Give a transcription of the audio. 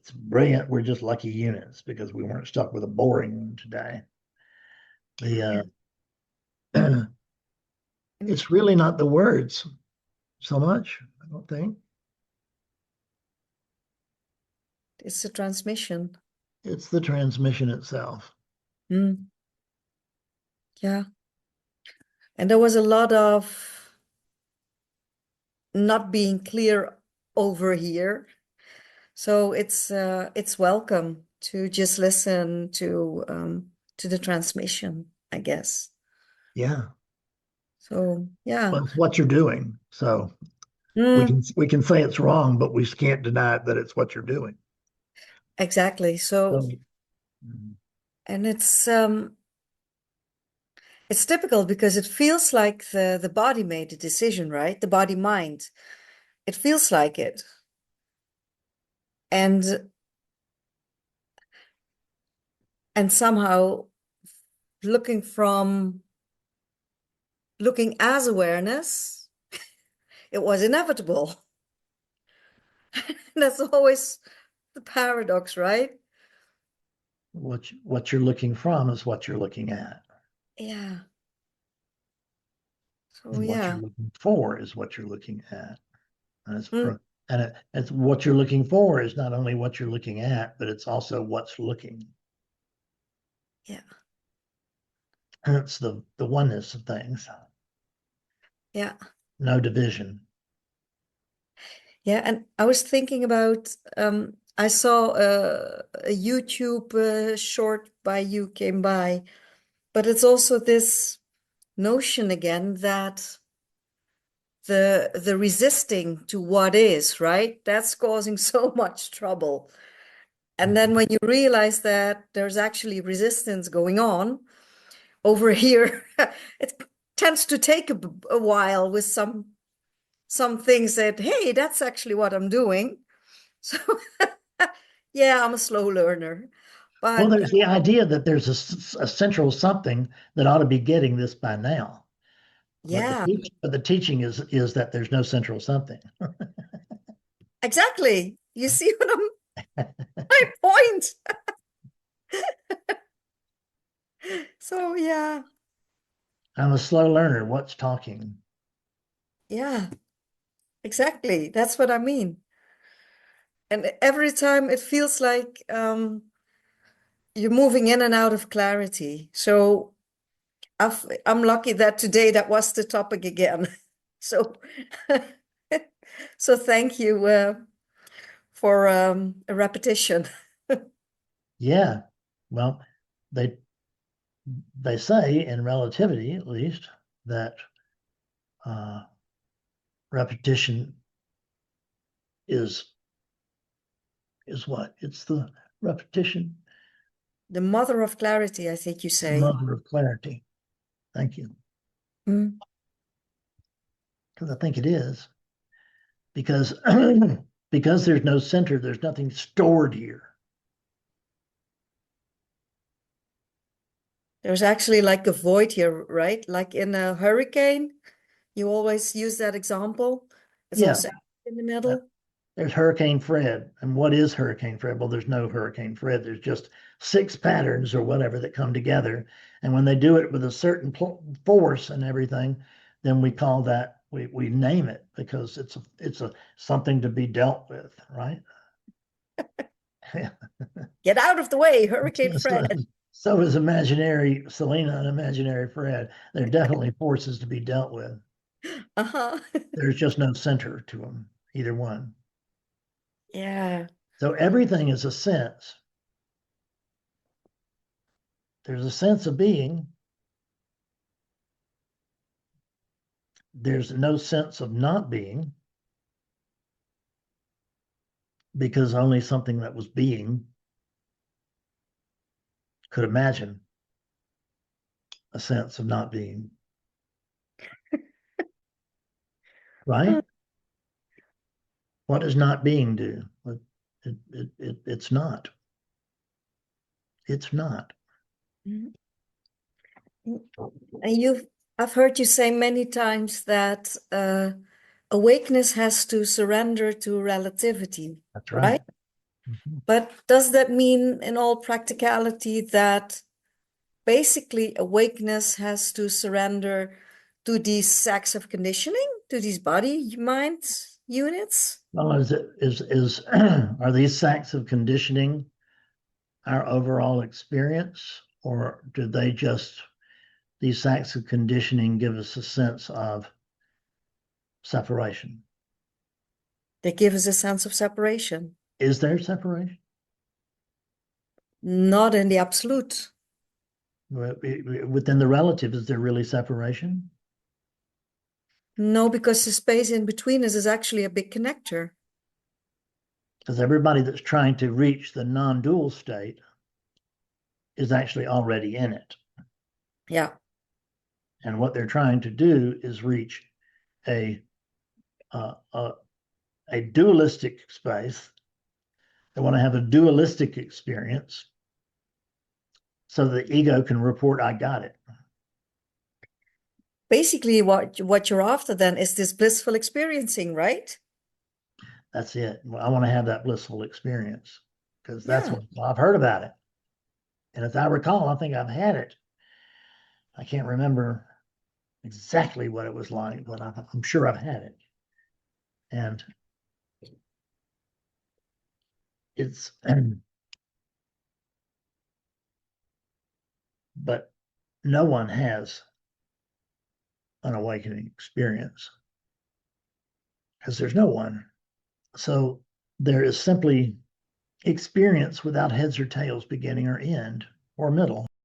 it's brilliant. We're just lucky units because we weren't stuck with a boring one today. It's really not the words so much, I don't think. It's the transmission. It's the transmission itself. Mm. Yeah. And there was a lot of not being clear over here. So it's welcome to just listen to the transmission, I guess. Yeah. So yeah. Well, it's what you're doing. So Mm, we can say it's wrong, but we can't deny that it's what you're doing. exactly. So So, and it's typical because it feels like the body made the decision, right? The body mind. It feels like it. And somehow looking as awareness, it was inevitable. That's always the paradox, right? what you're looking from is what you're looking at. Yeah. So And what you're yeah. looking for is what you're looking at. And Mm, it's what you're looking for is not only what you're looking at, but it's also what's looking. yeah. And it's the oneness of things. Yeah. No division. Yeah. And I was thinking about I saw a YouTube short by you came by, but it's also this notion again that the resisting to what is, right? That's causing so much trouble. And then when you realize that there's actually resistance going on over here, it tends to take a while with some things that, hey, that's actually what I'm doing. So yeah, I'm a slow learner. Well, But there's the idea that there's a central something that ought to be getting this by now. yeah, But the teaching is that there's no central something. exactly. You see what my point? So yeah, I'm a slow learner. What's talking? yeah, exactly. That's what I mean. And every time it feels like you're moving in and out of clarity. So I'm lucky that today that was the topic again. So, so thank you for a repetition. Yeah. Well, they they say in relativity, at least, that uh, repetition is what? It's the repetition, The mother of clarity, I think you the say. mother of clarity. Thank you. Mm. Because I think it is. Because because there's no center, there's nothing stored here. There's actually like a void here, right? Like in a hurricane, you always use that example. It's Yeah. also in the middle. There's Hurricane Fred. And what is Hurricane Fred? Well, there's no Hurricane Fred. There's just 6 patterns or whatever that come together. And when they do it with a certain force and everything, then we call that, we name it because it's a something to be dealt with, right? Get out of the way, Hurricane so, Fred. so is imaginary Selena and imaginary Fred. They're definitely forces to be dealt with. Uh-huh. There's just no center to them, either one. Yeah. So everything is a sense. There's a sense of being. There's no sense of not being because only something that was being could imagine a sense of not being. Right? What does not being do? It's not. It's not. Mhm. And I've heard you say many times that awakeness has to surrender to relativity, That's right. right? Mhm. But does that mean in all practicality that basically awakeness has to surrender to these sacks of conditioning, to these body mind units? Well, is are these sacks of conditioning our overall experience, or do they just these sacks of conditioning give us a sense of separation? They give us a sense of separation. Is there separation? Not in the absolute. Within the relative, is there really separation? No, because the space in between us is actually a big connector. Because everybody that's trying to reach the non-dual state is actually already in it. Yeah. And what they're trying to do is reach a uh, a, a dualistic space. They want to have a dualistic experience so the ego can report, I got it. Basically, what you're after then is this blissful experiencing, right? That's it. I want to have that blissful experience because that's Yeah. what I've heard about it. And as I recall, I think I've had it. I can't remember exactly what it was like, but I'm sure I've had it. And it's, but no one has an awakening experience because there's no one. So there is simply experience without heads or tails, beginning or end or middle.